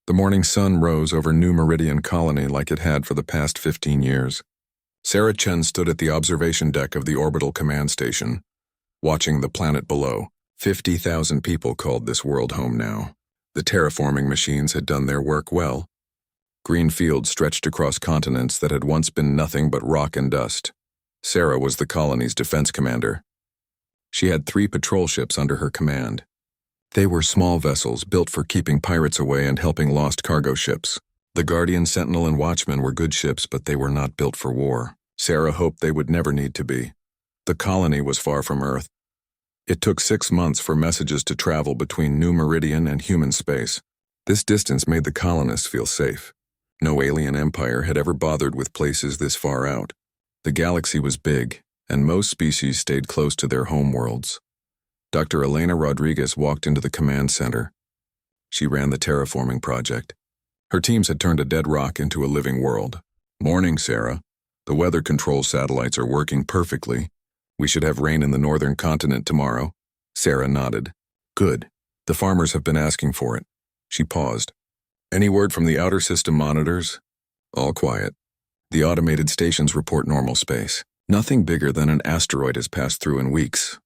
The morning sun rose over New Meridian Colony like it had for the past 15 years. Sarah Chen stood at the observation deck of the orbital command station, watching the planet below. 50,000 people called this world home now. The terraforming machines had done their work well. Green fields stretched across continents that had once been nothing but rock and dust. Sarah was the colony's defense commander. She had 3 patrol ships under her command. They were small vessels built for keeping pirates away and helping lost cargo ships. The Guardian, Sentinel, and Watchman were good ships, but they were not built for war. Sarah hoped they would never need to be. The colony was far from Earth. It took 6 months for messages to travel between New Meridian and human space. This distance made the colonists feel safe. No alien empire had ever bothered with places this far out. The galaxy was big, and most species stayed close to their homeworlds. Dr. Elena Rodriguez walked into the command center. She ran the terraforming project. Her teams had turned a dead rock into a living world. "Morning, Sarah. The weather control satellites are working perfectly. We should have rain in the northern continent tomorrow." Sarah nodded. "Good. The farmers have been asking for it." She paused. "Any word from the outer system monitors?" "All quiet. The automated stations report normal space. Nothing bigger than an asteroid has passed through in weeks."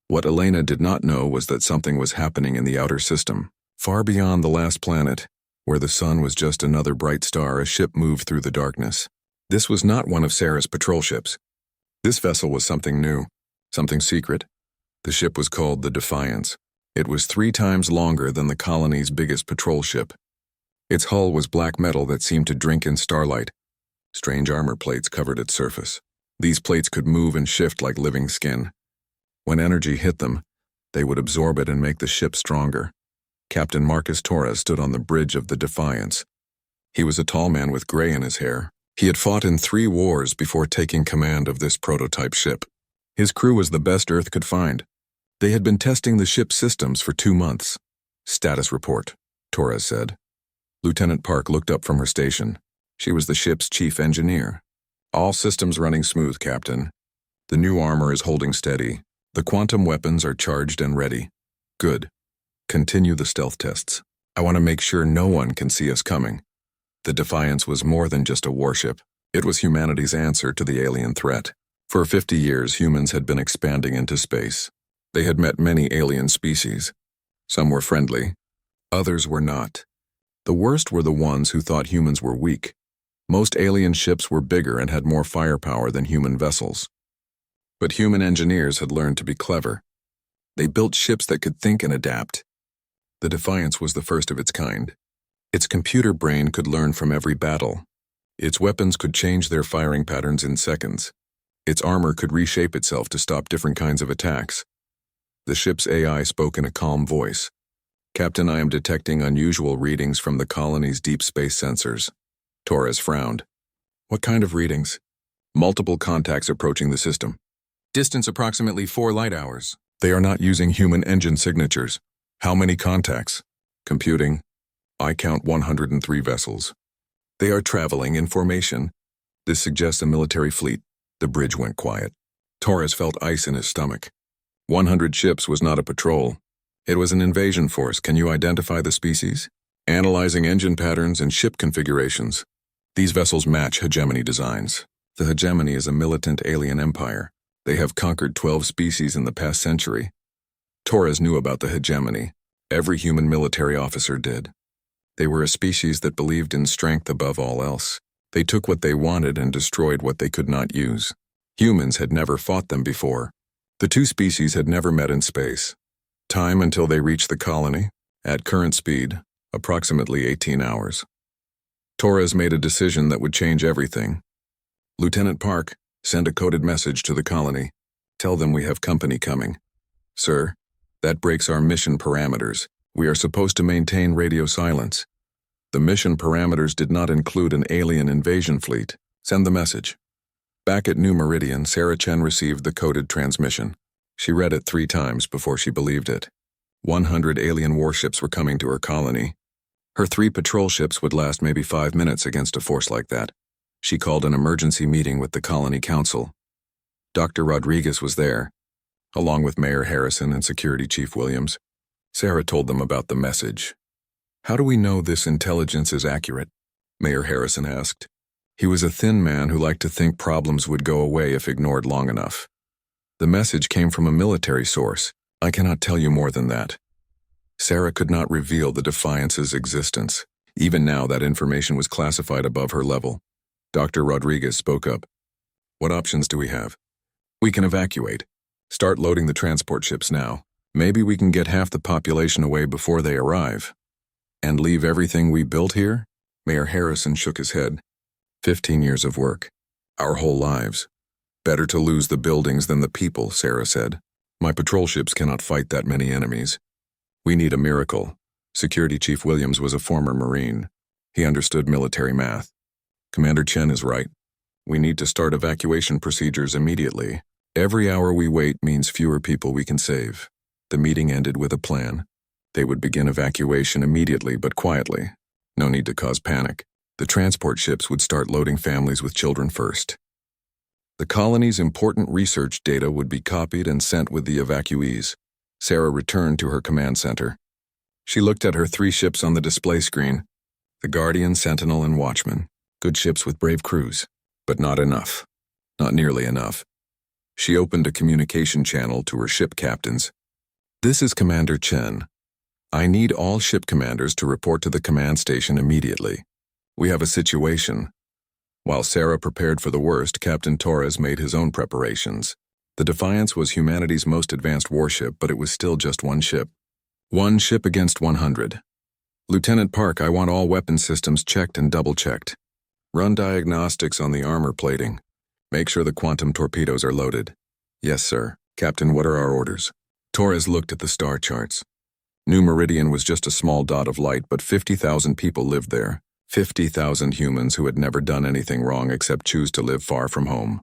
What Elena did not know was that something was happening in the outer system. Far beyond the last planet, where the sun was just another bright star, a ship moved through the darkness. This was not one of Sarah's patrol ships. This vessel was something new, something secret. The ship was called the Defiance. It was 3 times longer than the colony's biggest patrol ship. Its hull was black metal that seemed to drink in starlight. Strange armor plates covered its surface. These plates could move and shift like living skin. When energy hit them, they would absorb it and make the ship stronger. Captain Marcus Torres stood on the bridge of the Defiance. He was a tall man with gray in his hair. He had fought in 3 wars before taking command of this prototype ship. His crew was the best Earth could find. They had been testing the ship's systems for 2 months. "Status report," Torres said. Lieutenant Park looked up from her station. She was the ship's chief engineer. "All systems running smooth, Captain. The new armor is holding steady. The quantum weapons are charged and ready." "Good. Continue the stealth tests. I want to make sure no one can see us coming." The Defiance was more than just a warship. It was humanity's answer to the alien threat. For 50 years, humans had been expanding into space. They had met many alien species. Some were friendly. Others were not. The worst were the ones who thought humans were weak. Most alien ships were bigger and had more firepower than human vessels. But human engineers had learned to be clever. They built ships that could think and adapt. The Defiance was the first of its kind. Its computer brain could learn from every battle. Its weapons could change their firing patterns in seconds. Its armor could reshape itself to stop different kinds of attacks. The ship's AI spoke in a calm voice. "Captain, I am detecting unusual readings from the colony's deep space sensors." Torres frowned. "What kind of readings?" "Multiple contacts approaching the system. Distance approximately 4 light hours. They are not using human engine signatures." "How many contacts?" "Computing. I count 103 vessels. They are traveling in formation. This suggests a military fleet." The bridge went quiet. Torres felt ice in his stomach. 100 ships was not a patrol. It was an invasion force. "Can you identify the species?" "Analyzing engine patterns and ship configurations. These vessels match hegemony designs. The hegemony is a militant alien empire. They have conquered 12 species in the past century." Torres knew about the hegemony. Every human military officer did. They were a species that believed in strength above all else. They took what they wanted and destroyed what they could not use. Humans had never fought them before. The 2 species had never met in space. Time until they reached the colony, at current speed, approximately 18 hours. Torres made a decision that would change everything. "Lieutenant Park, send a coded message to the colony. Tell them we have company coming." "Sir, that breaks our mission parameters. We are supposed to maintain radio silence." "The mission parameters did not include an alien invasion fleet. Send the message." Back at New Meridian, Sarah Chen received the coded transmission. She read it 3 times before she believed it. 100 alien warships were coming to her colony. Her 3 patrol ships would last maybe 5 minutes against a force like that. She called an emergency meeting with the colony council. Dr. Rodriguez was there, along with Mayor Harrison and Security Chief Williams. Sarah told them about the message. How do we know this intelligence is accurate? Mayor Harrison asked. He was a thin man who liked to think problems would go away if ignored long enough. The message came from a military source. I cannot tell you more than that. Sarah could not reveal the Defiance's existence. Even now, that information was classified above her level. Dr. Rodriguez spoke up. What options do we have? We can evacuate. Start loading the transport ships now. Maybe we can get half the population away before they arrive. And leave everything we built here? Mayor Harrison shook his head. 15 years of work. Our whole lives. Better to lose the buildings than the people, Sarah said. My patrol ships cannot fight that many enemies. We need a miracle. Security Chief Williams was a former Marine. He understood military math. Commander Chen is right. We need to start evacuation procedures immediately. Every hour we wait means fewer people we can save. The meeting ended with a plan. They would begin evacuation immediately but quietly. No need to cause panic. The transport ships would start loading families with children first. The colony's important research data would be copied and sent with the evacuees. Sarah returned to her command center. She looked at her 3 ships on the display screen. The Guardian, Sentinel, and Watchman. Good ships with brave crews. But not enough. Not nearly enough. She opened a communication channel to her ship captains. This is Commander Chen. I need all ship commanders to report to the command station immediately. We have a situation. While Sarah prepared for the worst, Captain Torres made his own preparations. The Defiance was humanity's most advanced warship, but it was still just one ship. One ship against 100. Lieutenant Park, I want all weapon systems checked and double-checked. Run diagnostics on the armor plating. Make sure the quantum torpedoes are loaded. Yes, sir. Captain, what are our orders? Torres looked at the star charts. New Meridian was just a small dot of light, but 50,000 people lived there. 50,000 humans who had never done anything wrong except choose to live far from home.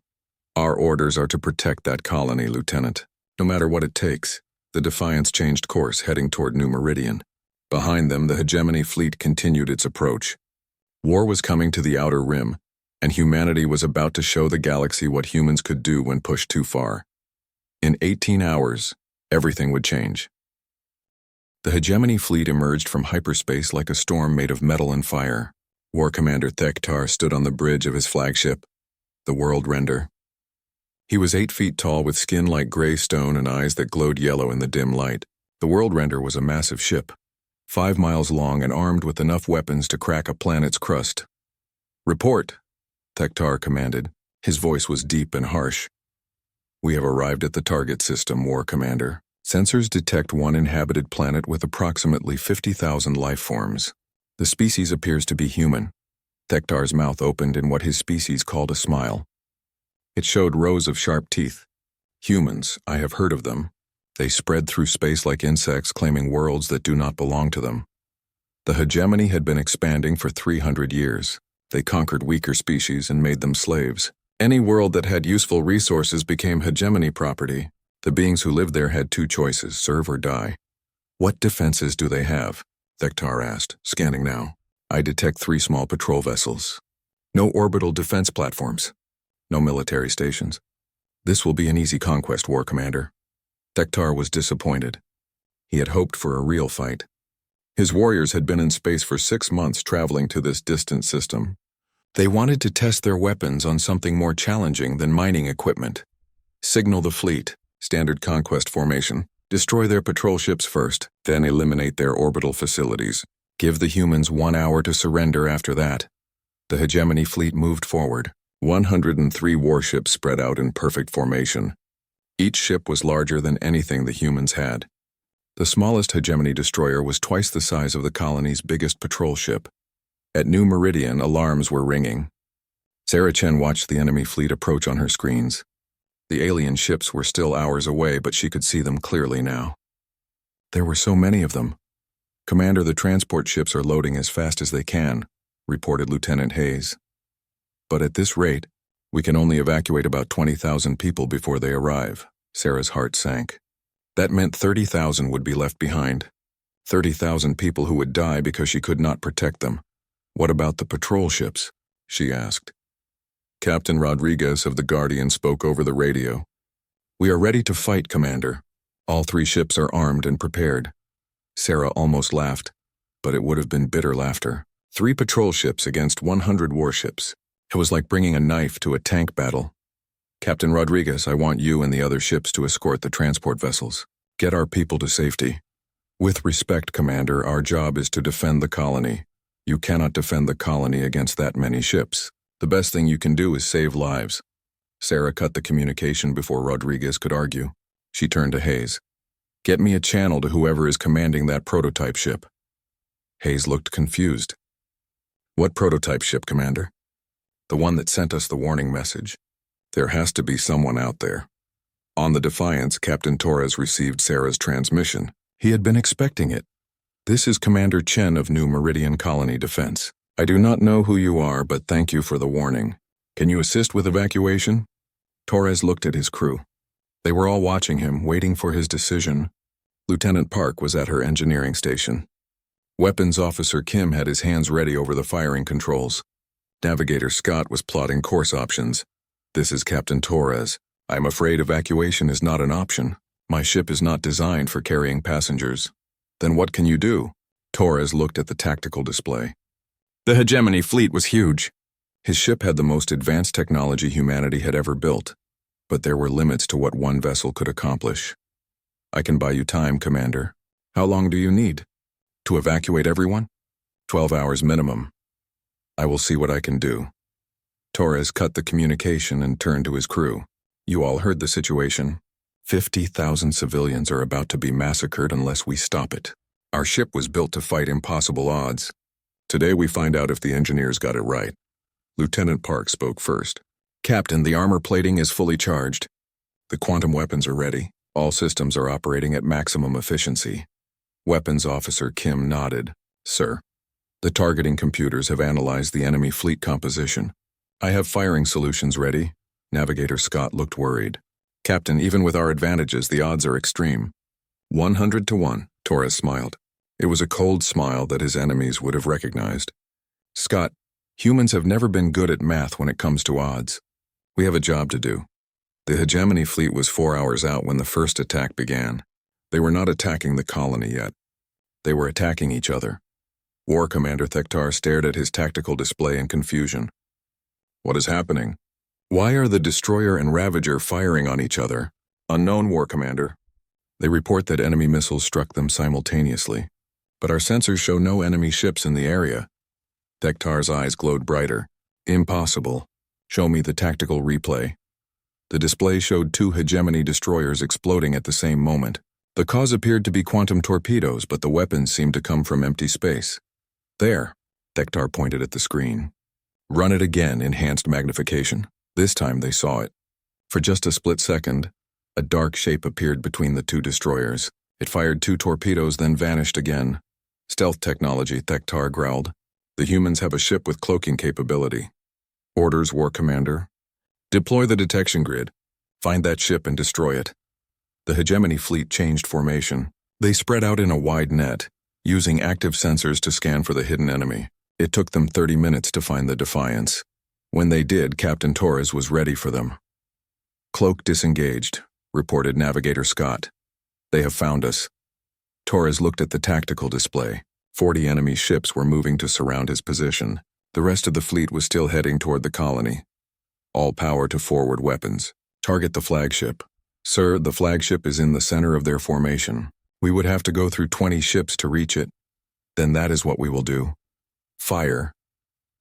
Our orders are to protect that colony, Lieutenant. No matter what it takes. The Defiance changed course, heading toward New Meridian. Behind them, the hegemony fleet continued its approach. War was coming to the outer rim, and humanity was about to show the galaxy what humans could do when pushed too far. In 18 hours, everything would change. The hegemony fleet emerged from hyperspace like a storm made of metal and fire. War Commander Thektar stood on the bridge of his flagship, the World Render. He was 8 feet tall with skin like gray stone and eyes that glowed yellow in the dim light. The World Render was a massive ship, 5 miles long and armed with enough weapons to crack a planet's crust. Report, Thektar commanded. His voice was deep and harsh. We have arrived at the target system, War Commander. Sensors detect one inhabited planet with approximately 50,000 life forms. The species appears to be human. Thektar's mouth opened in what his species called a smile. It showed rows of sharp teeth. Humans, I have heard of them. They spread through space like insects, claiming worlds that do not belong to them. The hegemony had been expanding for 300 years. They conquered weaker species and made them slaves. Any world that had useful resources became hegemony property. The beings who lived there had 2 choices, serve or die. What defenses do they have? Thektar asked, scanning now. I detect 3 small patrol vessels. No orbital defense platforms. No military stations. This will be an easy conquest, War Commander. Thektar was disappointed. He had hoped for a real fight. His warriors had been in space for 6 months traveling to this distant system. They wanted to test their weapons on something more challenging than mining equipment. Signal the fleet. Standard conquest formation. Destroy their patrol ships first, then eliminate their orbital facilities. Give the humans 1 hour to surrender after that. The hegemony fleet moved forward. 103 warships spread out in perfect formation. Each ship was larger than anything the humans had. The smallest hegemony destroyer was twice the size of the colony's biggest patrol ship. At New Meridian, alarms were ringing. Sarah Chen watched the enemy fleet approach on her screens. The alien ships were still hours away, but she could see them clearly now. There were so many of them. Commander, the transport ships are loading as fast as they can, reported Lieutenant Hayes. But at this rate, we can only evacuate about 20,000 people before they arrive. Sarah's heart sank. That meant 30,000 would be left behind. 30,000 people who would die because she could not protect them. What about the patrol ships? She asked. Captain Rodriguez of the Guardian spoke over the radio. We are ready to fight, Commander. All 3 ships are armed and prepared. Sarah almost laughed. but it would have been bitter laughter. 3 patrol ships against 100 warships. It was like bringing a knife to a tank battle. Captain Rodriguez, I want you and the other ships to escort the transport vessels. Get our people to safety. With respect, Commander, our job is to defend the colony. You cannot defend the colony against that many ships. The best thing you can do is save lives. Sarah cut the communication before Rodriguez could argue. She turned to Hayes. Get me a channel to whoever is commanding that prototype ship. Hayes looked confused. What prototype ship, Commander? The one that sent us the warning message. There has to be someone out there. On the Defiance, Captain Torres received Sarah's transmission. He had been expecting it. This is Commander Chen of New Meridian Colony Defense. I do not know who you are, but thank you for the warning. Can you assist with evacuation? Torres looked at his crew. They were all watching him, waiting for his decision. Lieutenant Park was at her engineering station. Weapons Officer Kim had his hands ready over the firing controls. Navigator Scott was plotting course options. This is Captain Torres. I am afraid evacuation is not an option. My ship is not designed for carrying passengers. Then what can you do? Torres looked at the tactical display. The hegemony fleet was huge. His ship had the most advanced technology humanity had ever built, but there were limits to what one vessel could accomplish. I can buy you time, Commander. How long do you need? To evacuate everyone? 12 hours minimum. I will see what I can do. Torres cut the communication and turned to his crew. You all heard the situation. 50,000 civilians are about to be massacred unless we stop it. Our ship was built to fight impossible odds. Today we find out if the engineers got it right. Lieutenant Park spoke first. Captain, the armor plating is fully charged. The quantum weapons are ready. All systems are operating at maximum efficiency. Weapons Officer Kim nodded. Sir, the targeting computers have analyzed the enemy fleet composition. I have firing solutions ready. Navigator Scott looked worried. Captain, even with our advantages, the odds are extreme. 100 to 1, Torres smiled. It was a cold smile that his enemies would have recognized. Scott, humans have never been good at math when it comes to odds. We have a job to do. The hegemony fleet was 4 hours out when the first attack began. They were not attacking the colony yet. They were attacking each other. War Commander Thektar stared at his tactical display in confusion. What is happening? Why are the Destroyer and Ravager firing on each other? Unknown, War Commander. They report that enemy missiles struck them simultaneously, but our sensors show no enemy ships in the area. Thektar's eyes glowed brighter. Impossible. Show me the tactical replay. The display showed 2 hegemony destroyers exploding at the same moment. The cause appeared to be quantum torpedoes, but the weapons seemed to come from empty space. There, Thektar pointed at the screen. Run it again, enhanced magnification. This time they saw it. For just a split second, a dark shape appeared between the 2 destroyers. It fired 2 torpedoes, then vanished again. Stealth technology, Thektar growled. The humans have a ship with cloaking capability. Orders, War Commander. Deploy the detection grid. Find that ship and destroy it. The hegemony fleet changed formation. They spread out in a wide net, using active sensors to scan for the hidden enemy. It took them 30 minutes to find the Defiance. When they did, Captain Torres was ready for them. Cloak disengaged, reported Navigator Scott. They have found us. Torres looked at the tactical display. 40 enemy ships were moving to surround his position. The rest of the fleet was still heading toward the colony. All power to forward weapons. Target the flagship. Sir, the flagship is in the center of their formation. We would have to go through 20 ships to reach it. Then that is what we will do. Fire.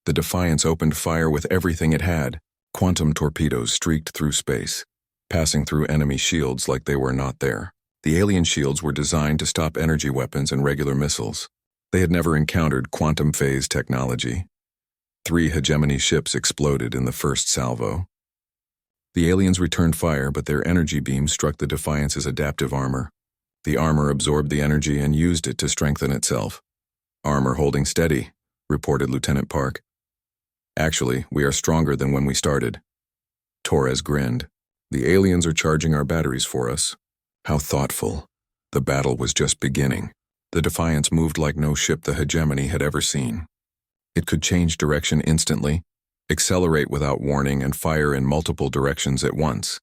The Defiance opened fire with everything it had. Quantum torpedoes streaked through space, passing through enemy shields like they were not there. The alien shields were designed to stop energy weapons and regular missiles. They had never encountered quantum phase technology. 3 hegemony ships exploded in the first salvo. The aliens returned fire, but their energy beams struck the Defiance's adaptive armor. The armor absorbed the energy and used it to strengthen itself. Armor holding steady, reported Lieutenant Park. Actually, we are stronger than when we started. Torres grinned. The aliens are charging our batteries for us. How thoughtful. The battle was just beginning. The Defiance moved like no ship the hegemony had ever seen. It could change direction instantly, accelerate without warning, and fire in multiple directions at once.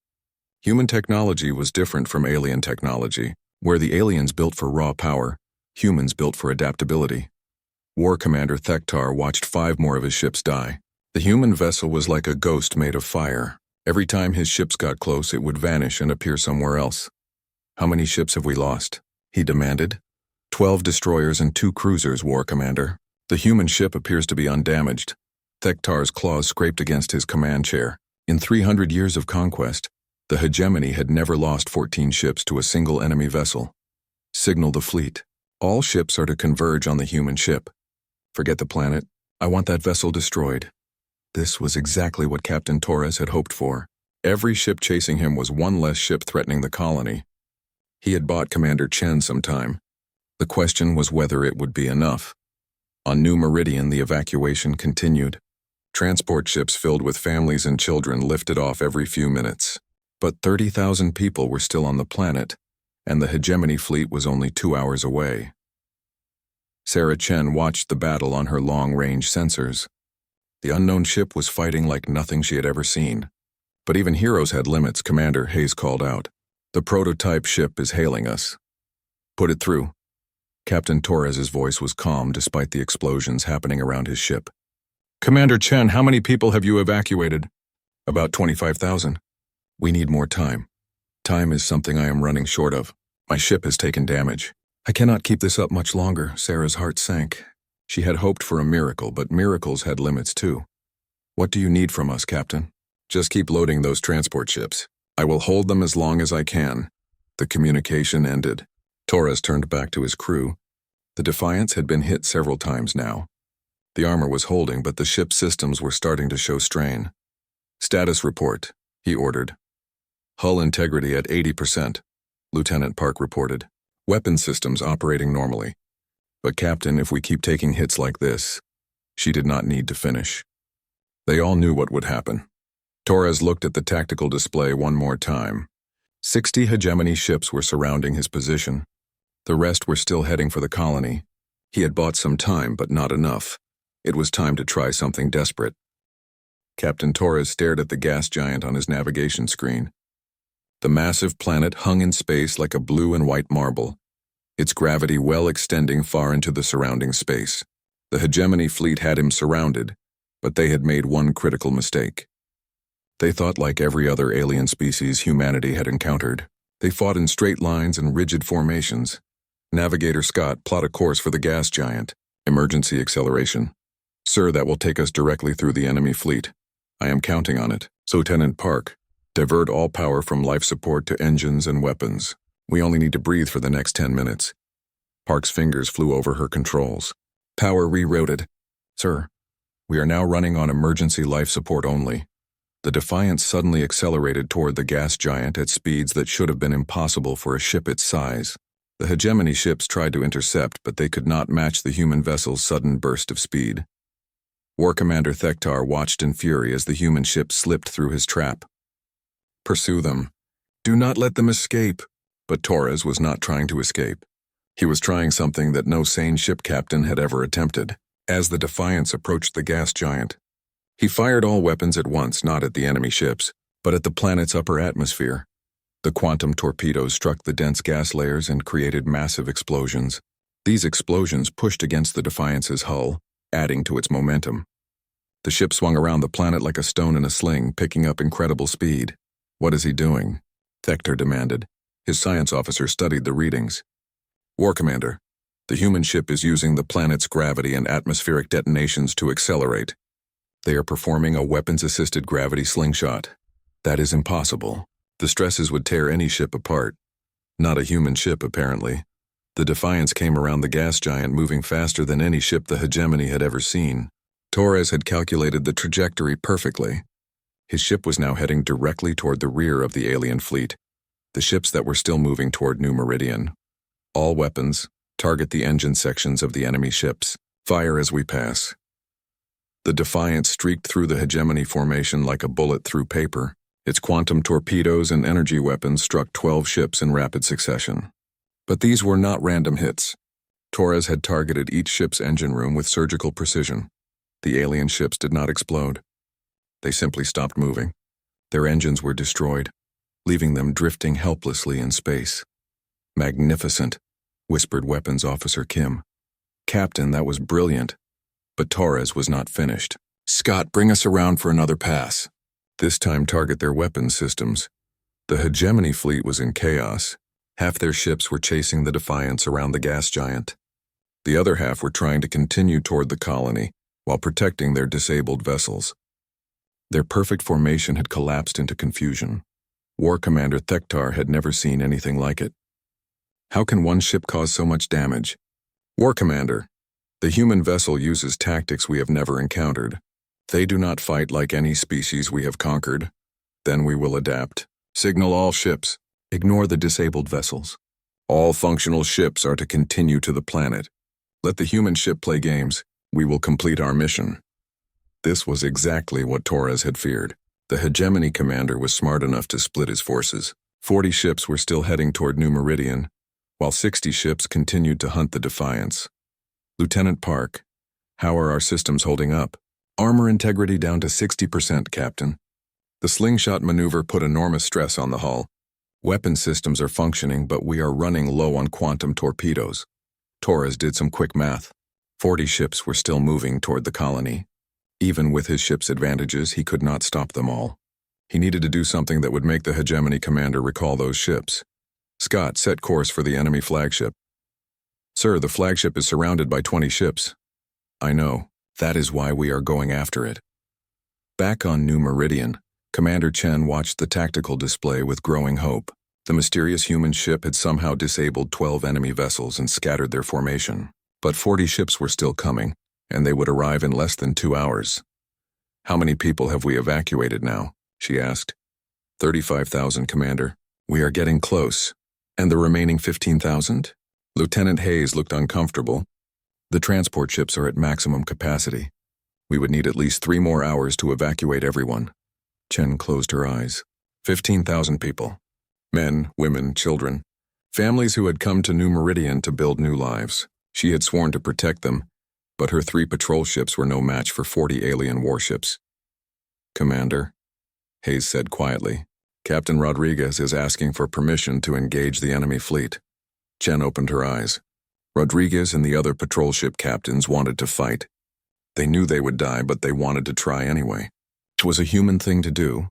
Human technology was different from alien technology, where the aliens built for raw power, humans built for adaptability. War Commander Thektar watched 5 more of his ships die. The human vessel was like a ghost made of fire. Every time his ships got close, it would vanish and appear somewhere else. "How many ships have we lost?" he demanded. 12 destroyers and 2 cruisers, War Commander. The human ship appears to be undamaged. Thektar's claws scraped against his command chair. In 300 years of conquest, the hegemony had never lost 14 ships to a single enemy vessel. "Signal the fleet. All ships are to converge on the human ship. Forget the planet. I want that vessel destroyed." This was exactly what Captain Torres had hoped for. Every ship chasing him was one less ship threatening the colony. He had bought Commander Chen some time. The question was whether it would be enough. On New Meridian, the evacuation continued. Transport ships filled with families and children lifted off every few minutes. But 30,000 people were still on the planet, and the hegemony fleet was only 2 hours away. Sarah Chen watched the battle on her long-range sensors. The unknown ship was fighting like nothing she had ever seen. But even heroes had limits, Commander Hayes called out. "The prototype ship is hailing us." "Put it through." Captain Torres's voice was calm despite the explosions happening around his ship. "Commander Chen, how many people have you evacuated?" "About 25,000. We need more time. Time is something I am running short of. My ship has taken damage. I cannot keep this up much longer." Sarah's heart sank. She had hoped for a miracle, but miracles had limits too. "What do you need from us, Captain?" "Just keep loading those transport ships. I will hold them as long as I can." The communication ended. Torres turned back to his crew. The Defiance had been hit several times now. The armor was holding, but the ship's systems were starting to show strain. "Status report," he ordered. "Hull integrity at 80%, Lieutenant Park reported. "Weapon systems operating normally. But Captain, if we keep taking hits like this..." She did not need to finish. They all knew what would happen. Torres looked at the tactical display one more time. 60 hegemony ships were surrounding his position. The rest were still heading for the colony. He had bought some time, but not enough. It was time to try something desperate. Captain Torres stared at the gas giant on his navigation screen. The massive planet hung in space like a blue and white marble, its gravity well extending far into the surrounding space. The hegemony fleet had him surrounded, but they had made one critical mistake. They thought like every other alien species humanity had encountered. They fought in straight lines and rigid formations. "Navigator Scott, plot a course for the gas giant. Emergency acceleration." "Sir, that will take us directly through the enemy fleet." "I am counting on it." "Lieutenant Park, divert all power from life support to engines and weapons. We only need to breathe for the next 10 minutes. Park's fingers flew over her controls. "Power rerouted." "Sir, we are now running on emergency life support only." The Defiance suddenly accelerated toward the gas giant at speeds that should have been impossible for a ship its size. The hegemony ships tried to intercept, but they could not match the human vessel's sudden burst of speed. War Commander Thektar watched in fury as the human ship slipped through his trap. "Pursue them. Do not let them escape." But Torres was not trying to escape. He was trying something that no sane ship captain had ever attempted. As the Defiance approached the gas giant, he fired all weapons at once, not at the enemy ships, but at the planet's upper atmosphere. The quantum torpedoes struck the dense gas layers and created massive explosions. These explosions pushed against the Defiance's hull, adding to its momentum. The ship swung around the planet like a stone in a sling, picking up incredible speed. "What is he doing?" Thektar demanded. His science officer studied the readings. "War Commander, the human ship is using the planet's gravity and atmospheric detonations to accelerate. They are performing a weapons-assisted gravity slingshot. That is impossible. The stresses would tear any ship apart. Not a human ship, apparently. The Defiance came around the gas giant moving faster than any ship the hegemony had ever seen. Torres had calculated the trajectory perfectly. His ship was now heading directly toward the rear of the alien fleet, the ships that were still moving toward New Meridian. "All weapons, target the engine sections of the enemy ships. Fire as we pass." The Defiance streaked through the hegemony formation like a bullet through paper. Its quantum torpedoes and energy weapons struck 12 ships in rapid succession. But these were not random hits. Torres had targeted each ship's engine room with surgical precision. The alien ships did not explode. They simply stopped moving. Their engines were destroyed, leaving them drifting helplessly in space. "Magnificent," whispered Weapons Officer Kim. Captain, that was brilliant. But Torres was not finished. Scott, bring us around for another pass. This time target their weapons systems. The hegemony fleet was in chaos. Half their ships were chasing the Defiance around the gas giant. The other half were trying to continue toward the colony while protecting their disabled vessels. Their perfect formation had collapsed into confusion. War Commander Thektar had never seen anything like it. How can one ship cause so much damage? War Commander, the human vessel uses tactics we have never encountered. They do not fight like any species we have conquered. Then we will adapt. Signal all ships. Ignore the disabled vessels. All functional ships are to continue to the planet. Let the human ship play games. We will complete our mission. This was exactly what Torres had feared. The hegemony commander was smart enough to split his forces. 40 ships were still heading toward New Meridian, while 60 ships continued to hunt the Defiance. Lieutenant Park, how are our systems holding up? Armor integrity down to 60%, Captain. The slingshot maneuver put enormous stress on the hull. Weapon systems are functioning, but we are running low on quantum torpedoes. Torres did some quick math. 40 ships were still moving toward the colony. Even with his ship's advantages, he could not stop them all. He needed to do something that would make the hegemony commander recall those ships. Scott, set course for the enemy flagship. Sir, the flagship is surrounded by 20 ships. I know. That is why we are going after it. Back on New Meridian, Commander Chen watched the tactical display with growing hope. The mysterious human ship had somehow disabled 12 enemy vessels and scattered their formation. But 40 ships were still coming, and they would arrive in less than 2 hours. How many people have we evacuated now? She asked. 35,000, Commander. We are getting close. And the remaining 15,000? Lieutenant Hayes looked uncomfortable. The transport ships are at maximum capacity. We would need at least 3 more hours to evacuate everyone. Chen closed her eyes. 15,000 people. Men, women, children. Families who had come to New Meridian to build new lives. She had sworn to protect them, but her 3 patrol ships were no match for 40 alien warships. Commander, Hayes said quietly, Captain Rodriguez is asking for permission to engage the enemy fleet. Chen opened her eyes. Rodriguez and the other patrol ship captains wanted to fight. They knew they would die, but they wanted to try anyway. It was a human thing to do.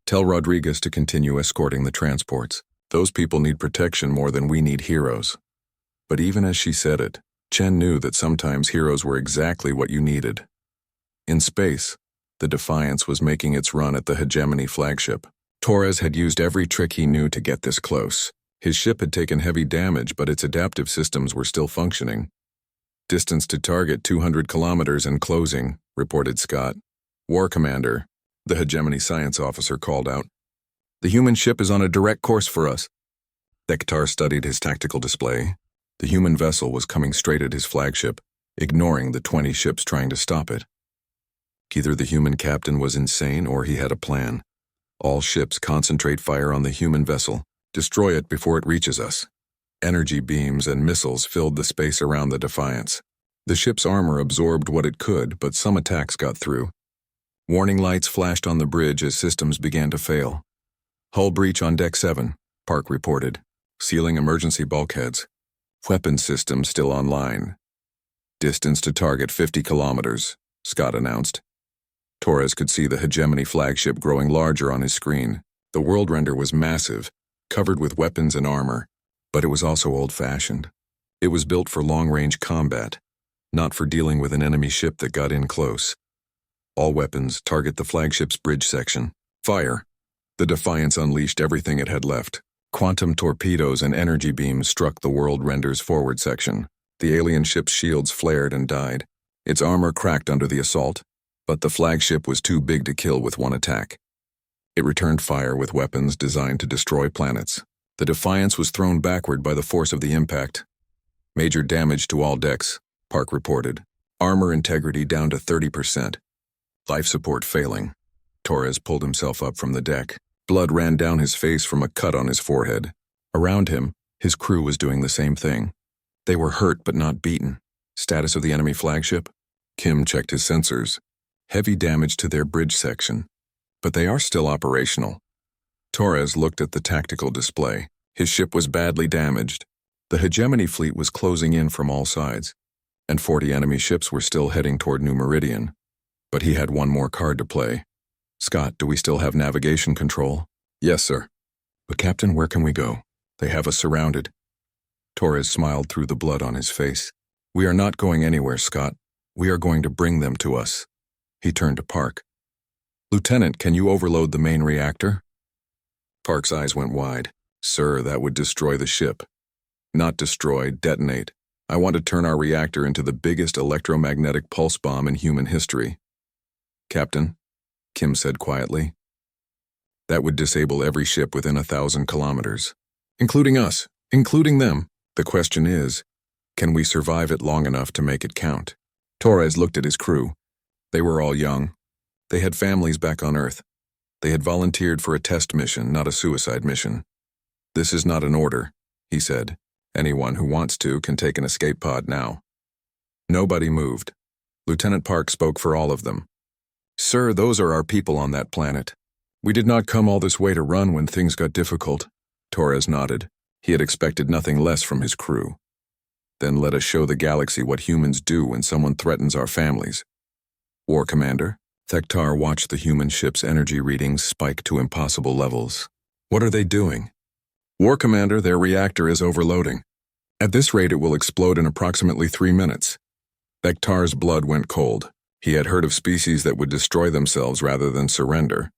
Tell Rodriguez to continue escorting the transports. Those people need protection more than we need heroes. But even as she said it, Chen knew that sometimes heroes were exactly what you needed. In space, the Defiance was making its run at the hegemony flagship. Torres had used every trick he knew to get this close. His ship had taken heavy damage, but its adaptive systems were still functioning. Distance to target 200 kilometers and closing, reported Scott. War Commander, the hegemony science officer called out. The human ship is on a direct course for us. Thektar studied his tactical display. The human vessel was coming straight at his flagship, ignoring the 20 ships trying to stop it. Either the human captain was insane or he had a plan. All ships concentrate fire on the human vessel. Destroy it before it reaches us. Energy beams and missiles filled the space around the Defiance. The ship's armor absorbed what it could, but some attacks got through. Warning lights flashed on the bridge as systems began to fail. Hull breach on Deck 7, Park reported. Sealing emergency bulkheads. Weapon systems still online. Distance to target 50 kilometers, Scott announced. Torres could see the hegemony flagship growing larger on his screen. The world render was massive, covered with weapons and armor, but it was also old-fashioned. It was built for long-range combat, not for dealing with an enemy ship that got in close. All weapons target the flagship's bridge section. Fire! The Defiance unleashed everything it had left. Quantum torpedoes and energy beams struck the world render's forward section. The alien ship's shields flared and died. Its armor cracked under the assault, but the flagship was too big to kill with one attack. It returned fire with weapons designed to destroy planets. The Defiance was thrown backward by the force of the impact. Major damage to all decks, Park reported. Armor integrity down to 30%. Life support failing. Torres pulled himself up from the deck. Blood ran down his face from a cut on his forehead. Around him, his crew was doing the same thing. They were hurt but not beaten. Status of the enemy flagship? Kim checked his sensors. Heavy damage to their bridge section. But they are still operational. Torres looked at the tactical display. His ship was badly damaged. The hegemony fleet was closing in from all sides. and 40 enemy ships were still heading toward New Meridian. But he had one more card to play. Scott, do we still have navigation control? Yes, sir. But Captain, where can we go? They have us surrounded. Torres smiled through the blood on his face. We are not going anywhere, Scott. We are going to bring them to us. He turned to Park. Lieutenant, can you overload the main reactor? Park's eyes went wide. Sir, that would destroy the ship. Not destroy, detonate. I want to turn our reactor into the biggest electromagnetic pulse bomb in human history. Captain, Kim said quietly. That would disable every ship within 1,000 kilometers. Including us, including them. The question is, can we survive it long enough to make it count? Torres looked at his crew. They were all young. They had families back on Earth. They had volunteered for a test mission, not a suicide mission. This is not an order, he said. Anyone who wants to can take an escape pod now. Nobody moved. Lieutenant Park spoke for all of them. Sir, those are our people on that planet. We did not come all this way to run when things got difficult. Torres nodded. He had expected nothing less from his crew. Then let us show the galaxy what humans do when someone threatens our families. War Commander, Thektar watched the human ship's energy readings spike to impossible levels. What are they doing? War Commander, their reactor is overloading. At this rate, it will explode in approximately 3 minutes. Thektar's blood went cold. He had heard of species that would destroy themselves rather than surrender,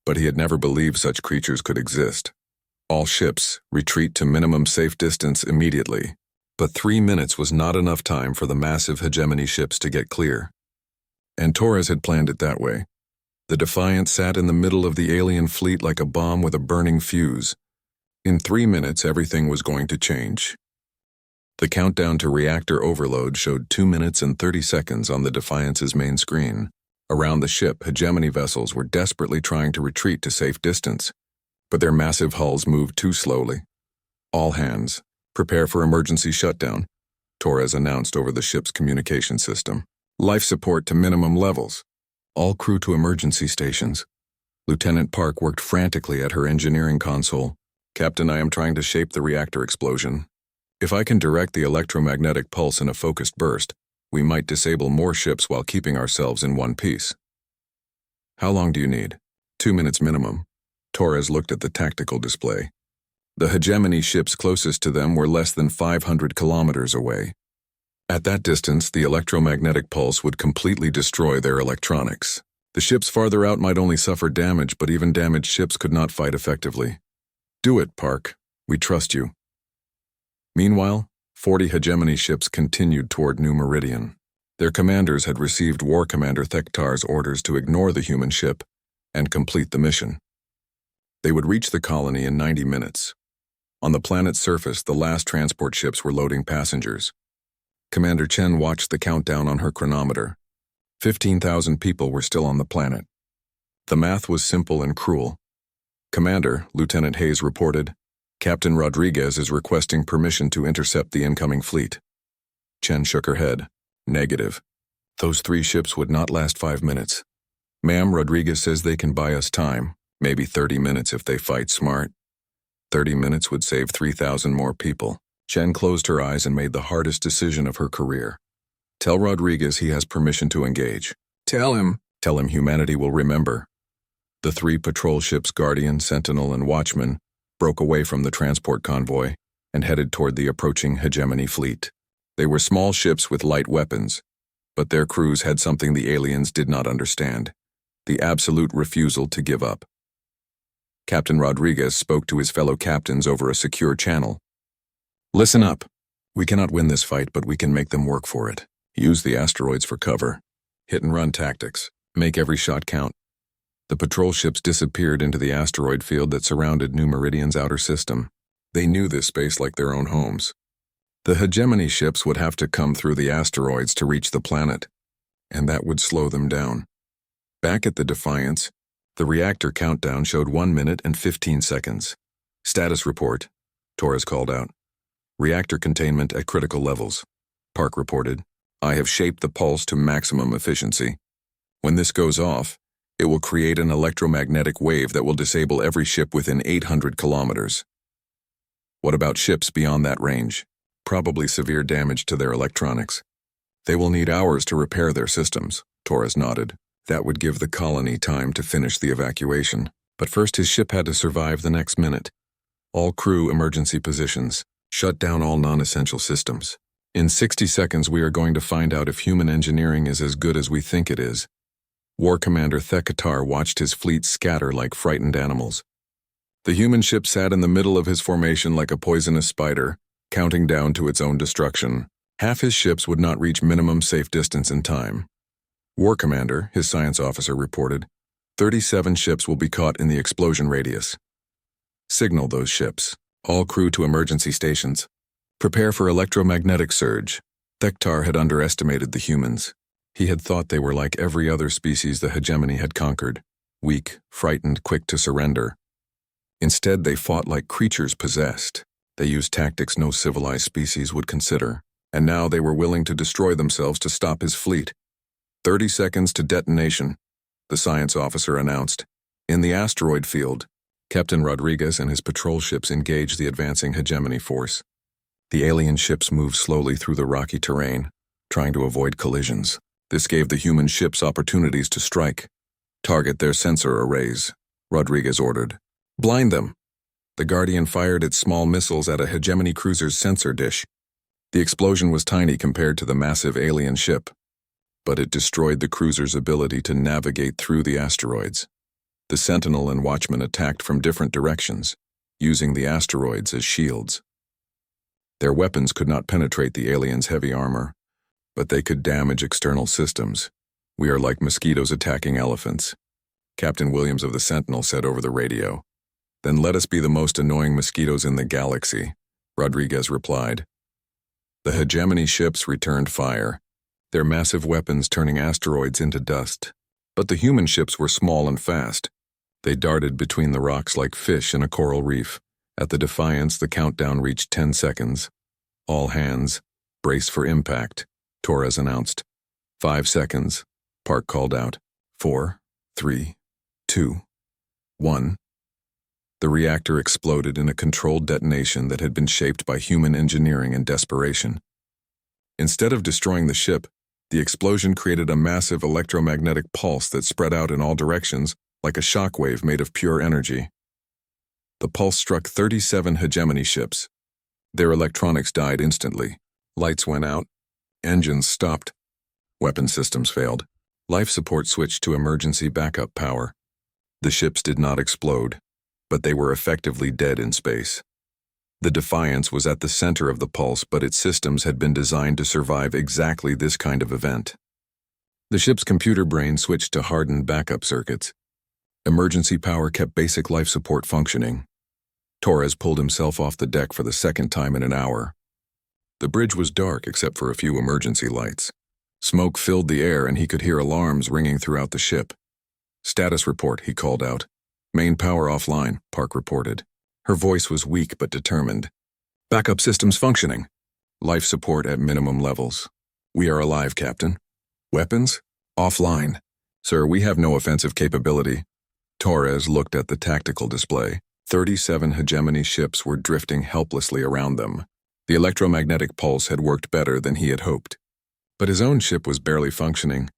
but he had never believed such creatures could exist. All ships, retreat to minimum safe distance immediately. But 3 minutes was not enough time for the massive hegemony ships to get clear. And Torres had planned it that way. The Defiant sat in the middle of the alien fleet like a bomb with a burning fuse. In 3 minutes, everything was going to change. The countdown to reactor overload showed 2 minutes and 30 seconds on the Defiance's main screen. Around the ship, hegemony vessels were desperately trying to retreat to safe distance, but their massive hulls moved too slowly. All hands, prepare for emergency shutdown, Torres announced over the ship's communication system. Life support to minimum levels. All crew to emergency stations. Lieutenant Park worked frantically at her engineering console. Captain, I am trying to shape the reactor explosion. If I can direct the electromagnetic pulse in a focused burst, we might disable more ships while keeping ourselves in one piece. How long do you need? 2 minutes minimum. Torres looked at the tactical display. The hegemony ships closest to them were less than 500 kilometers away. At that distance, the electromagnetic pulse would completely destroy their electronics. The ships farther out might only suffer damage, but even damaged ships could not fight effectively. Do it, Park. We trust you. Meanwhile, 40 hegemony ships continued toward New Meridian. Their commanders had received War Commander Thektar's orders to ignore the human ship and complete the mission. They would reach the colony in 90 minutes. On the planet's surface, the last transport ships were loading passengers. Commander Chen watched the countdown on her chronometer. 15,000 people were still on the planet. The math was simple and cruel. Commander, Lieutenant Hayes reported, Captain Rodriguez is requesting permission to intercept the incoming fleet. Chen shook her head. Negative. Those 3 ships would not last 5 minutes. Ma'am, Rodriguez says they can buy us time, maybe 30 minutes if they fight smart. 30 minutes would save 3,000 more people. Chen closed her eyes and made the hardest decision of her career. Tell Rodriguez he has permission to engage. Tell him humanity will remember. The 3 patrol ships, Guardian, Sentinel, and Watchman, broke away from the transport convoy and headed toward the approaching hegemony fleet. They were small ships with light weapons, but their crews had something the aliens did not understand: the absolute refusal to give up. Captain Rodriguez spoke to his fellow captains over a secure channel. Listen up. We cannot win this fight, but we can make them work for it. Use the asteroids for cover. Hit-and-run tactics. Make every shot count. The patrol ships disappeared into the asteroid field that surrounded New Meridian's outer system. They knew this space like their own homes. The hegemony ships would have to come through the asteroids to reach the planet, and that would slow them down. Back at the Defiance, the reactor countdown showed 1 minute and 15 seconds. Status report, Torres called out. Reactor containment at critical levels. Park reported, I have shaped the pulse to maximum efficiency. When this goes off, it will create an electromagnetic wave that will disable every ship within 800 kilometers. What about ships beyond that range? Probably severe damage to their electronics. They will need hours to repair their systems, Torres nodded. That would give the colony time to finish the evacuation. But first his ship had to survive the next minute. All crew emergency positions. Shut down all non-essential systems. In 60 seconds we are going to find out if human engineering is as good as we think it is. War Commander Thekatar watched his fleet scatter like frightened animals. The human ship sat in the middle of his formation like a poisonous spider, counting down to its own destruction. Half his ships would not reach minimum safe distance in time. War Commander, his science officer reported, 37 ships will be caught in the explosion radius. Signal those ships. All crew to emergency stations. Prepare for electromagnetic surge. Thektar had underestimated the humans. He had thought they were like every other species the hegemony had conquered, weak, frightened, quick to surrender. Instead, they fought like creatures possessed. They used tactics no civilized species would consider, and now they were willing to destroy themselves to stop his fleet. 30 seconds to detonation, the science officer announced. In the asteroid field, Captain Rodriguez and his patrol ships engaged the advancing hegemony force. The alien ships moved slowly through the rocky terrain, trying to avoid collisions. This gave the human ships opportunities to strike. Target their sensor arrays, Rodriguez ordered. Blind them. The Guardian fired its small missiles at a hegemony cruiser's sensor dish. The explosion was tiny compared to the massive alien ship, but it destroyed the cruiser's ability to navigate through the asteroids. The Sentinel and Watchman attacked from different directions, using the asteroids as shields. Their weapons could not penetrate the aliens' heavy armor, but they could damage external systems. We are like mosquitoes attacking elephants, Captain Williams of the Sentinel said over the radio. Then let us be the most annoying mosquitoes in the galaxy, Rodriguez replied. The hegemony ships returned fire, their massive weapons turning asteroids into dust. But the human ships were small and fast. They darted between the rocks like fish in a coral reef. At the Defiance, the countdown reached 10 seconds. All hands, brace for impact, Torres announced. 5 seconds, Park called out. 4, 3, 2, 1. The reactor exploded in a controlled detonation that had been shaped by human engineering and desperation. Instead of destroying the ship, the explosion created a massive electromagnetic pulse that spread out in all directions like a shockwave made of pure energy. The pulse struck 37 hegemony ships. Their electronics died instantly. Lights went out. Engines stopped. Weapon systems failed. Life support switched to emergency backup power. The ships did not explode, but they were effectively dead in space. The Defiance was at the center of the pulse, but its systems had been designed to survive exactly this kind of event. The ship's computer brain switched to hardened backup circuits. Emergency power kept basic life support functioning. Torres pulled himself off the deck for the second time in an hour. The bridge was dark except for a few emergency lights. Smoke filled the air and he could hear alarms ringing throughout the ship. Status report, he called out. Main power offline, Park reported. Her voice was weak but determined. Backup systems functioning. Life support at minimum levels. We are alive, Captain. Weapons? Offline. Sir, we have no offensive capability. Torres looked at the tactical display. 37 hegemony ships were drifting helplessly around them. The electromagnetic pulse had worked better than he had hoped. But his own ship was barely functioning.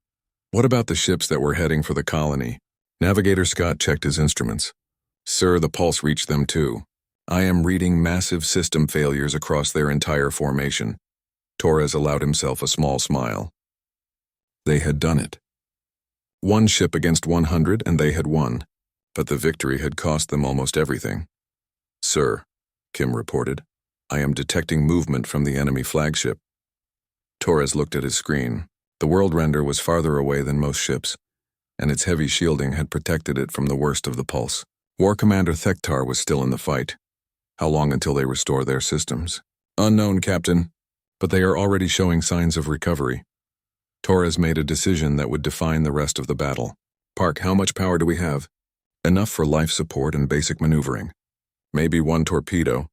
What about the ships that were heading for the colony? Navigator Scott checked his instruments. Sir, the pulse reached them too. I am reading massive system failures across their entire formation. Torres allowed himself a small smile. They had done it. One ship against 100 and they had won, but the victory had cost them almost everything. Sir, Kim reported, I am detecting movement from the enemy flagship. Torres looked at his screen. The world render was farther away than most ships, and its heavy shielding had protected it from the worst of the pulse. War Commander Thektar was still in the fight. How long until they restore their systems? Unknown, Captain, but they are already showing signs of recovery. Torres made a decision that would define the rest of the battle. Park, how much power do we have? Enough for life support and basic maneuvering. Maybe one torpedo,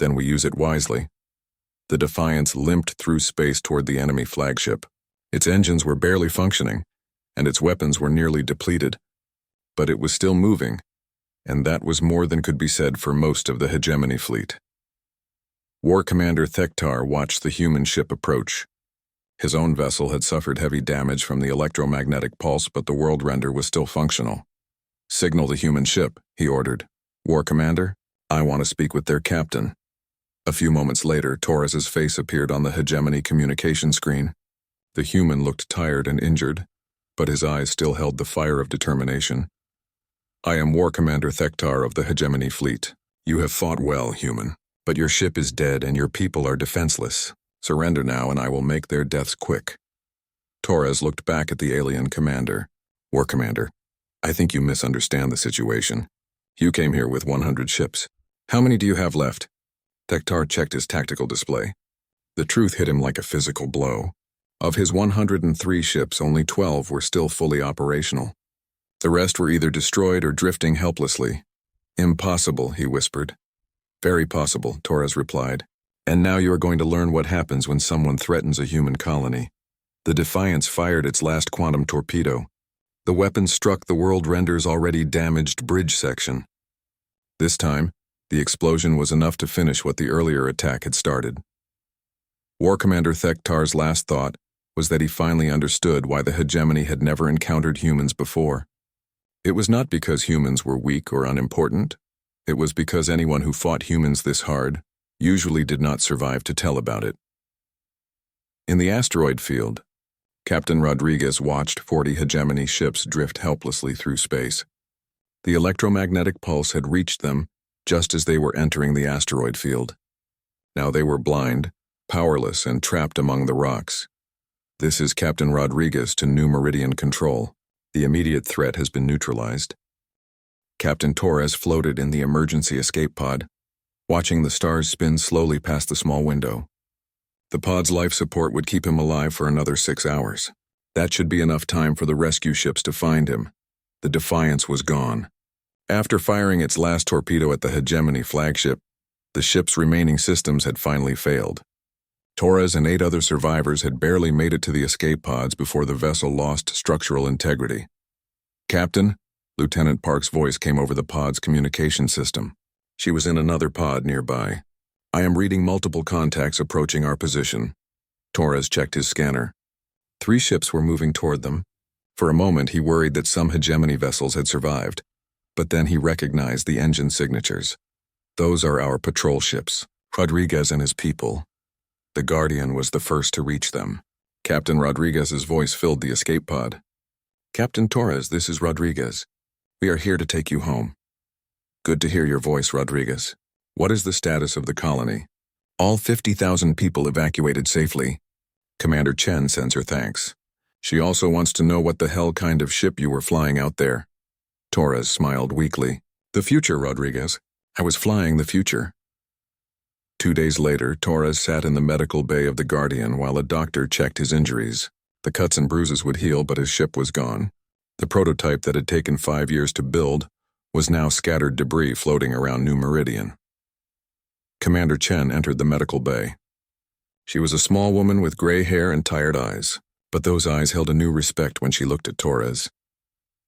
then we use it wisely. The Defiance limped through space toward the enemy flagship. Its engines were barely functioning, and its weapons were nearly depleted. But it was still moving, and that was more than could be said for most of the hegemony fleet. War Commander Thektar watched the human ship approach. His own vessel had suffered heavy damage from the electromagnetic pulse, but the world render was still functional. "Signal the human ship," he ordered. "War Commander, I want to speak with their captain." A few moments later, Torres's face appeared on the hegemony communication screen. The human looked tired and injured, but his eyes still held the fire of determination. "I am War Commander Thektar of the Hegemony Fleet. You have fought well, human, but your ship is dead and your people are defenseless. Surrender now and I will make their deaths quick." Torres looked back at the alien commander. "War Commander, I think you misunderstand the situation. You came here with 100 ships. How many do you have left?" Thektar checked his tactical display. The truth hit him like a physical blow. Of his 103 ships, only 12 were still fully operational. The rest were either destroyed or drifting helplessly. "Impossible," he whispered. "Very possible," Torres replied. "And now you are going to learn what happens when someone threatens a human colony." The Defiance fired its last quantum torpedo. The weapon struck the world render's already damaged bridge section. This time, the explosion was enough to finish what the earlier attack had started. War Commander Thektar's last thought was that he finally understood why the hegemony had never encountered humans before. It was not because humans were weak or unimportant. It was because anyone who fought humans this hard usually did not survive to tell about it. In the asteroid field, Captain Rodriguez watched 40 hegemony ships drift helplessly through space. The electromagnetic pulse had reached them just as they were entering the asteroid field. Now they were blind, powerless, and trapped among the rocks. "This is Captain Rodriguez to New Meridian Control. The immediate threat has been neutralized." Captain Torres floated in the emergency escape pod, watching the stars spin slowly past the small window. The pod's life support would keep him alive for another 6 hours. That should be enough time for the rescue ships to find him. The Defiance was gone. After firing its last torpedo at the Hegemony flagship, the ship's remaining systems had finally failed. Torres and 8 other survivors had barely made it to the escape pods before the vessel lost structural integrity. "Captain," Lieutenant Park's voice came over the pod's communication system. She was in another pod nearby. "I am reading multiple contacts approaching our position." Torres checked his scanner. 3 ships were moving toward them. For a moment he worried that some hegemony vessels had survived, but then he recognized the engine signatures. "Those are our patrol ships, Rodriguez and his people." The Guardian was the first to reach them. Captain Rodriguez's voice filled the escape pod. "Captain Torres, this is Rodriguez. We are here to take you home." "Good to hear your voice, Rodriguez. What is the status of the colony?" "All 50,000 people evacuated safely. Commander Chen sends her thanks. She also wants to know what the hell kind of ship you were flying out there." Torres smiled weakly. "The future, Rodriguez. I was flying the future." 2 days later, Torres sat in the medical bay of the Guardian while a doctor checked his injuries. The cuts and bruises would heal, but his ship was gone. The prototype that had taken 5 years to build was now scattered debris floating around New Meridian. Commander Chen entered the medical bay. She was a small woman with gray hair and tired eyes, but those eyes held a new respect when she looked at Torres.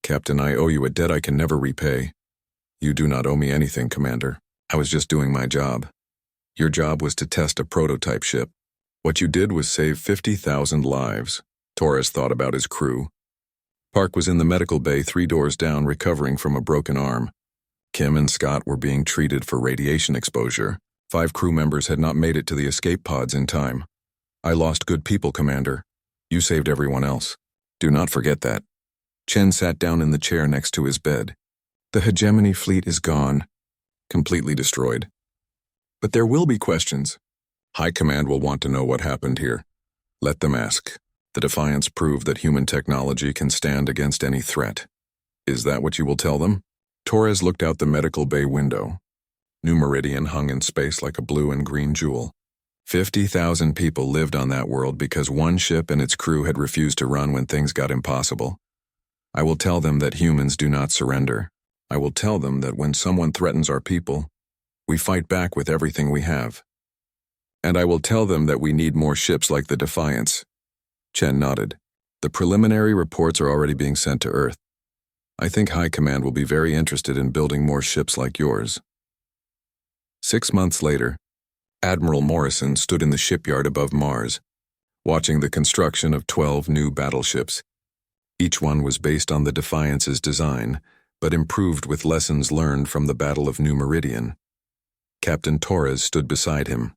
"Captain, I owe you a debt I can never repay." "You do not owe me anything, Commander. I was just doing my job." "Your job was to test a prototype ship. What you did was save 50,000 lives." Torres thought about his crew. Park was in the medical bay 3 doors down, recovering from a broken arm. Kim and Scott were being treated for radiation exposure. 5 crew members had not made it to the escape pods in time. "I lost good people, Commander. You saved everyone else. Do not forget that." Chen sat down in the chair next to his bed. "The Hegemony fleet is gone. Completely destroyed. But there will be questions. High Command will want to know what happened here. Let them ask. The Defiance proved that human technology can stand against any threat. Is that what you will tell them?" Torres looked out the medical bay window. New Meridian hung in space like a blue and green jewel. 50,000 people lived on that world because one ship and its crew had refused to run when things got impossible. I will tell them that humans do not surrender. I will tell them that when someone threatens our people, we fight back with everything we have. And I will tell them that we need more ships like the Defiance. Chen nodded. The preliminary reports are already being sent to Earth. I think High Command will be very interested in building more ships like yours. 6 months later, Admiral Morrison stood in the shipyard above Mars. watching the construction of 12 new battleships. Each one was based on the Defiance's design, but improved with lessons learned from the Battle of New Meridian. Captain Torres stood beside him.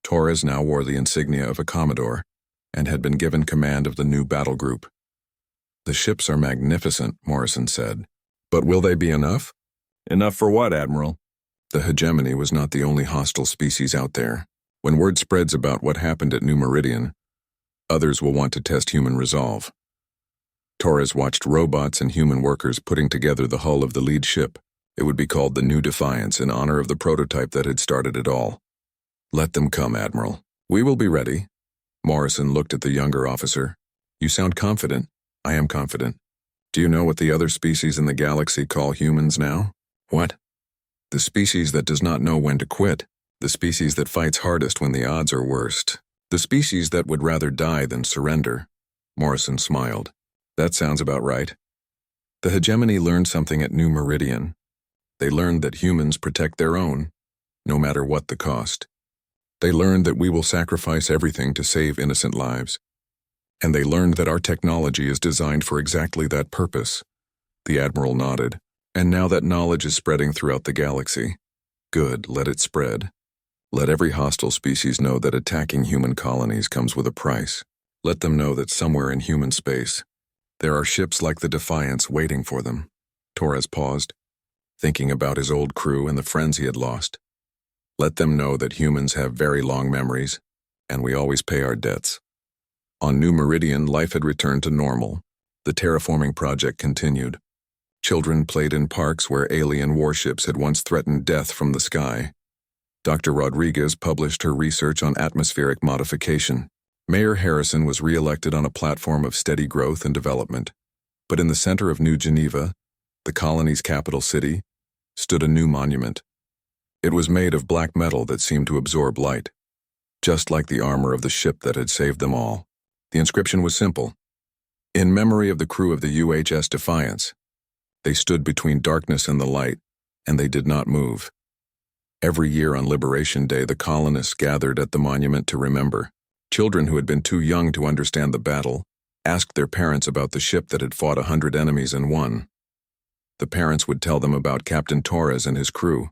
Torres now wore the insignia of a Commodore, and had been given command of the new battle group. "The ships are magnificent," Morrison said. "But will they be enough?" "Enough for what, Admiral?" The hegemony was not the only hostile species out there. When word spreads about what happened at New Meridian, others will want to test human resolve. Torres watched robots and human workers putting together the hull of the lead ship. It would be called the New Defiance in honor of the prototype that had started it all. "Let them come, Admiral. We will be ready." Morrison looked at the younger officer. "You sound confident." "I am confident. Do you know what the other species in the galaxy call humans now?" "What?" "The species that does not know when to quit. The species that fights hardest when the odds are worst. The species that would rather die than surrender." Morrison smiled. "That sounds about right." The hegemony learned something at New Meridian. They learned that humans protect their own, no matter what the cost. They learned that we will sacrifice everything to save innocent lives. And they learned that our technology is designed for exactly that purpose. The Admiral nodded. "And now that knowledge is spreading throughout the galaxy. Good, let it spread. Let every hostile species know that attacking human colonies comes with a price. Let them know that somewhere in human space, there are ships like the Defiance waiting for them." Torres paused, thinking about his old crew and the friends he had lost. "Let them know that humans have very long memories, and we always pay our debts." On New Meridian, life had returned to normal. The terraforming project continued. Children played in parks where alien warships had once threatened death from the sky. Dr. Rodriguez published her research on atmospheric modification. Mayor Harrison was re-elected on a platform of steady growth and development. But in the center of New Geneva, the colony's capital city, stood a new monument. It was made of black metal that seemed to absorb light, just like the armor of the ship that had saved them all. The inscription was simple: "In memory of the crew of the UHS Defiance." They stood between darkness and the light, and they did not move. Every year on Liberation Day, the colonists gathered at the monument to remember. Children who had been too young to understand the battle asked their parents about the ship that had fought 100 enemies and won. The parents would tell them about Captain Torres and his crew.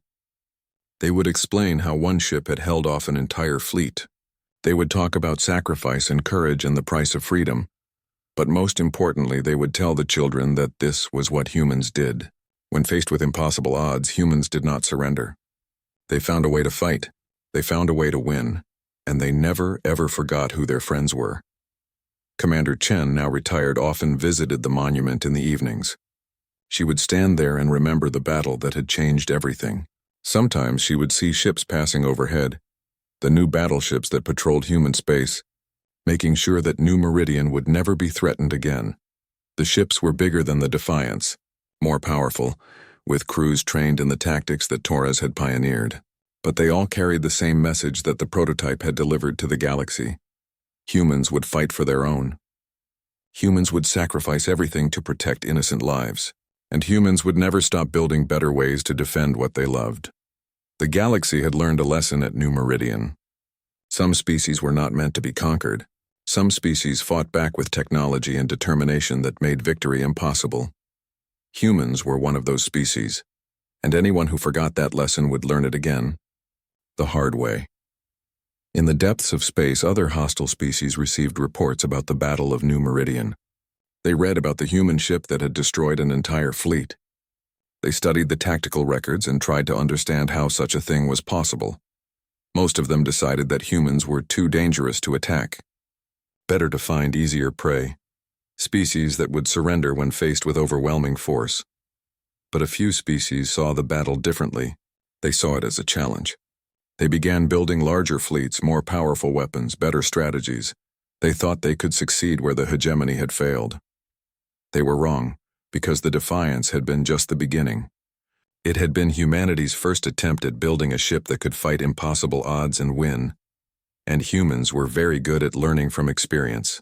They would explain how one ship had held off an entire fleet. They would talk about sacrifice and courage and the price of freedom. But most importantly, they would tell the children that this was what humans did. When faced with impossible odds, humans did not surrender. They found a way to fight. They found a way to win. And they never, ever forgot who their friends were. Commander Chen, now retired, often visited the monument in the evenings. She would stand there and remember the battle that had changed everything. Sometimes she would see ships passing overhead, the new battleships that patrolled human space, making sure that New Meridian would never be threatened again. The ships were bigger than the Defiance, more powerful, with crews trained in the tactics that Torres had pioneered. But they all carried the same message that the prototype had delivered to the galaxy. Humans would fight for their own. Humans would sacrifice everything to protect innocent lives. And humans would never stop building better ways to defend what they loved. The galaxy had learned a lesson at New Meridian. Some species were not meant to be conquered. Some species fought back with technology and determination that made victory impossible. Humans were one of those species, and anyone who forgot that lesson would learn it again, the hard way. In the depths of space, other hostile species received reports about the Battle of New Meridian. They read about the human ship that had destroyed an entire fleet. They studied the tactical records and tried to understand how such a thing was possible. Most of them decided that humans were too dangerous to attack. Better to find easier prey, species that would surrender when faced with overwhelming force. But a few species saw the battle differently. They saw it as a challenge. They began building larger fleets, more powerful weapons, better strategies. They thought they could succeed where the hegemony had failed. They were wrong, because the Defiance had been just the beginning. It had been humanity's first attempt at building a ship that could fight impossible odds and win, and humans were very good at learning from experience.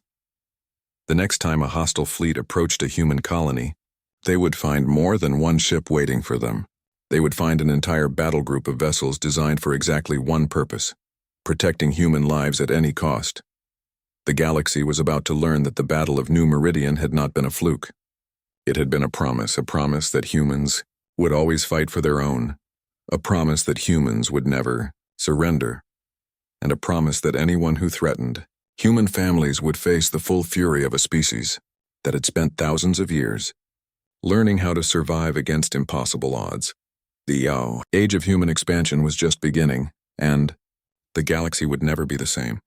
The next time a hostile fleet approached a human colony, they would find more than one ship waiting for them. They would find an entire battle group of vessels designed for exactly one purpose: protecting human lives at any cost. The galaxy was about to learn that the Battle of New Meridian had not been a fluke. It had been a promise that humans would always fight for their own, a promise that humans would never surrender, and a promise that anyone who threatened human families would face the full fury of a species that had spent thousands of years learning how to survive against impossible odds. The age of human expansion was just beginning, and the galaxy would never be the same.